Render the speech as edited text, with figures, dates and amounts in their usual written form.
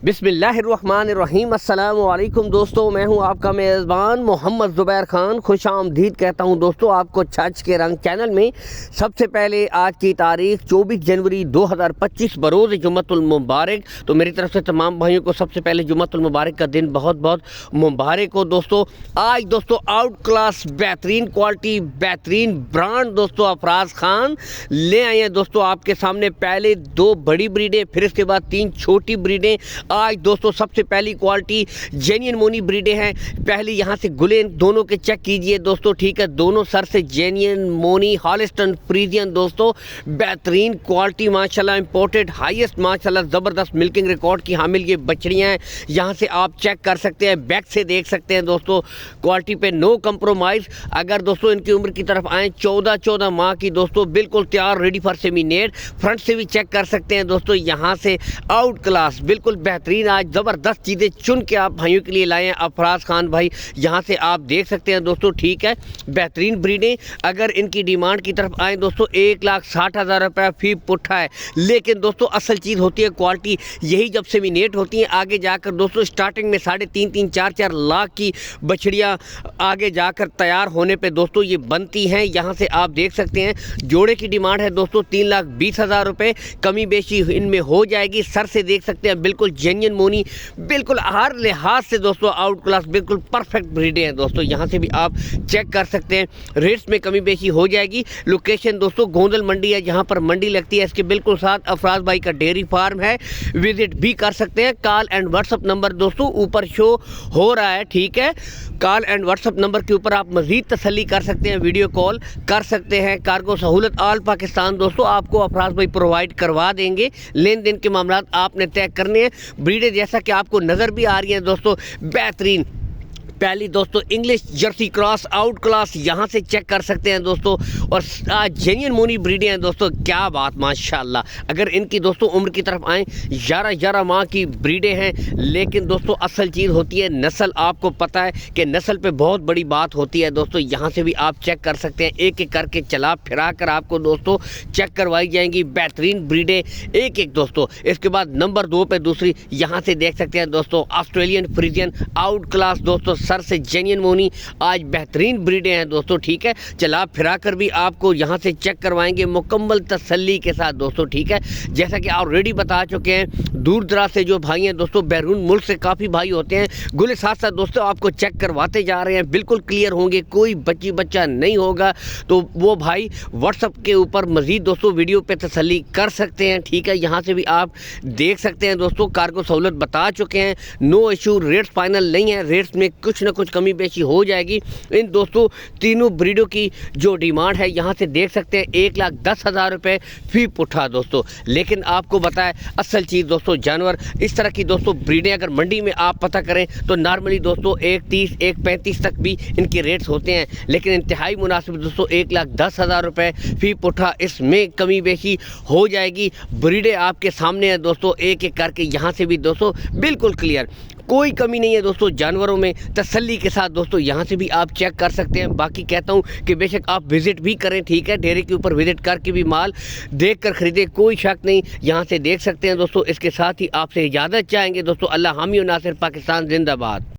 बिस्मिल्लाहिर्रहमानिर्रहीम। अस्सलाम वालेकुम दोस्तों, मैं हूं आपका मेज़बान मोहम्मद ज़ुबैर ख़ान। खुश आमदीद कहता हूं दोस्तों आपको छज्ज के रंग चैनल में। सबसे पहले आज की तारीख 24 जनवरी 2025 बरोज़ जुम्मतुल मुबारक। तो मेरी तरफ से तमाम भाइयों को सबसे पहले जुम्मतुल मुबारक का दिन बहुत बहुत मुबारक हो दोस्तों। आज दोस्तों आउट क्लास बेहतरीन क्वालिटी बेहतरीन ब्रांड दोस्तों अफराज खान ले आए हैं दोस्तों आपके सामने। पहले 2 बड़ी ब्रीडें, फिर इसके बाद 3 छोटी ब्रीडें। आज दोस्तों सबसे पहली क्वालिटी जेन्युइन मोनी ब्रीडें हैं। पहले यहाँ से गुले दोनों के चेक कीजिए दोस्तों, ठीक है। दोनों सर से जेन्युइन मोनी हॉलिस्टन फ्रीजियन दोस्तों, बेहतरीन क्वालिटी माशाल्लाह, इंपोर्टेड हाईएस्ट माशाल्लाह ज़बरदस्त मिल्किंग रिकॉर्ड की हामिल ये बछड़ियाँ हैं। यहाँ से आप चेक कर सकते हैं, बैक से देख सकते हैं दोस्तों, क्वालिटी पे नो कंप्रोमाइज़। अगर दोस्तों इनकी उम्र की तरफ आएँ 14 माह की दोस्तों, बिल्कुल तैयार रेडी फॉर सेमिनेट। फ्रंट से भी चेक कर सकते हैं दोस्तों। यहाँ से आउट क्लास बिल्कुल बेहतरीन आज ज़बरदस्त चीज़ें चुन के आप भाइयों के लिए लाए हैं अफराज खान भाई। यहाँ से आप देख सकते हैं दोस्तों, ठीक है। बेहतरीन ब्रीडें, अगर इनकी डिमांड की तरफ आए दोस्तों 1,60,000 रुपये फी पुट्ठा है। लेकिन दोस्तों असल चीज़ होती है क्वालिटी। यही जब सेमिनेट होती हैं आगे जाकर दोस्तों स्टार्टिंग में 3.5 4 लाख की बछड़ियाँ आगे जाकर तैयार होने पर दोस्तों ये बनती हैं। यहाँ से आप देख सकते हैं जोड़े की डिमांड है दोस्तों 3,20,000 रुपये, कमी बेशी इनमें हो जाएगी। सर से देख सकते हैं बिल्कुल जेन्युइन मोनी, बिल्कुल हर लिहाज से दोस्तों आउट क्लास बिल्कुल परफेक्ट ब्रीडें हैं दोस्तों। यहाँ से भी आप चेक कर सकते हैं, रेट्स में कमी बेशी हो जाएगी। लोकेशन दोस्तों गोंदल मंडी है, जहाँ पर मंडी लगती है। इसके बिल्कुल साथ अफराज भाई का डेयरी फार्म है, विजिट भी कर सकते हैं। कॉल एंड व्हाट्सअप नंबर दोस्तों ऊपर शो हो रहा है, ठीक है। कॉल एंड व्हाट्सअप नंबर के ऊपर आप मज़ीद तसल्ली कर सकते हैं, वीडियो कॉल कर सकते हैं। कार्गो सहूलत ऑल पाकिस्तान दोस्तों आपको अफराज भाई प्रोवाइड करवा देंगे। लेन देन के मामला आपने तय करने हैं। ब्रीडें जैसा कि आपको नज़र भी आ रही हैं दोस्तों बेहतरीन। पहली दोस्तों English Jersey cross out class, यहाँ से चेक कर सकते हैं दोस्तों। और जेन्युइन मोनी ब्रीडें हैं दोस्तों, क्या बात माशाल्लाह। अगर इनकी दोस्तों उम्र की तरफ आएँ 11 माह की ब्रीडें हैं। लेकिन दोस्तों असल चीज़ होती है नस्ल। आपको पता है कि नस्ल पे बहुत बड़ी बात होती है दोस्तों। यहाँ से भी आप चेक कर सकते हैं, एक एक करके चला फिरा कर आपको दोस्तों चेक करवाई जाएंगी बेहतरीन ब्रीडें एक एक दोस्तों। इसके बाद नंबर 2 पे दूसरी यहाँ से देख सकते हैं दोस्तों ऑस्ट्रेलियन फ्रीजियन आउट क्लास दोस्तों, सर से जेन्युइन मोनी आज बेहतरीन ब्रीडें हैं दोस्तों, ठीक है। चला फिरा कर भी आपको यहाँ से चेक करवाएंगे मुकम्मल तसल्ली के साथ दोस्तों, ठीक है। जैसा कि ऑलरेडी बता चुके हैं, दूर दराज से जो भाई हैं दोस्तों, बैरून मुल्क से काफ़ी भाई होते हैं। गुले साथ साथ दोस्तों आपको चेक करवाते जा रहे हैं, बिल्कुल क्लियर होंगे, कोई बच्चा नहीं होगा। तो वो भाई व्हाट्सअप के ऊपर मज़ीद दोस्तों वीडियो पे तसल्ली कर सकते हैं, ठीक है। यहाँ से भी आप देख सकते हैं दोस्तों, कार्गो सहूलत बता चुके हैं, नो इशू। रेट्स फाइनल नहीं है, रेट्स में कुछ ना कुछ कमी बेशी हो जाएगी। इन दोस्तों तीनों ब्रीडों की जो डिमांड है यहाँ से देख सकते हैं 1,10,000 रुपये फी पुट्ठा दोस्तों। लेकिन आपको बताएं असल चीज़ दोस्तों, जानवर इस तरह की दोस्तों ब्रीडें अगर मंडी में आप पता करें तो नॉर्मली दोस्तों 1,30 1,35 तक भी इनके रेट्स होते हैं। लेकिन इंतहाई मुनासिब दोस्तों 1,10,000 रुपये फी पुट्ठा, इसमें कमी बेशी हो जाएगी। ब्रीडें आपके सामने है दोस्तों, एक एक करके यहाँ से भी दोस्तों बिल्कुल क्लियर, कोई कमी नहीं है दोस्तों जानवरों में। तसल्ली के साथ दोस्तों यहाँ से भी आप चेक कर सकते हैं। बाकी कहता हूँ कि बेशक आप विज़िट भी करें, ठीक है। डेयरी के ऊपर विज़िट करके भी माल देख कर ख़रीदें, कोई शक नहीं। यहाँ से देख सकते हैं दोस्तों। इसके साथ ही आपसे इजाज़त चाहेंगे दोस्तों। अल्लाह हामी और नासिर, पाकिस्तान जिंदाबाद।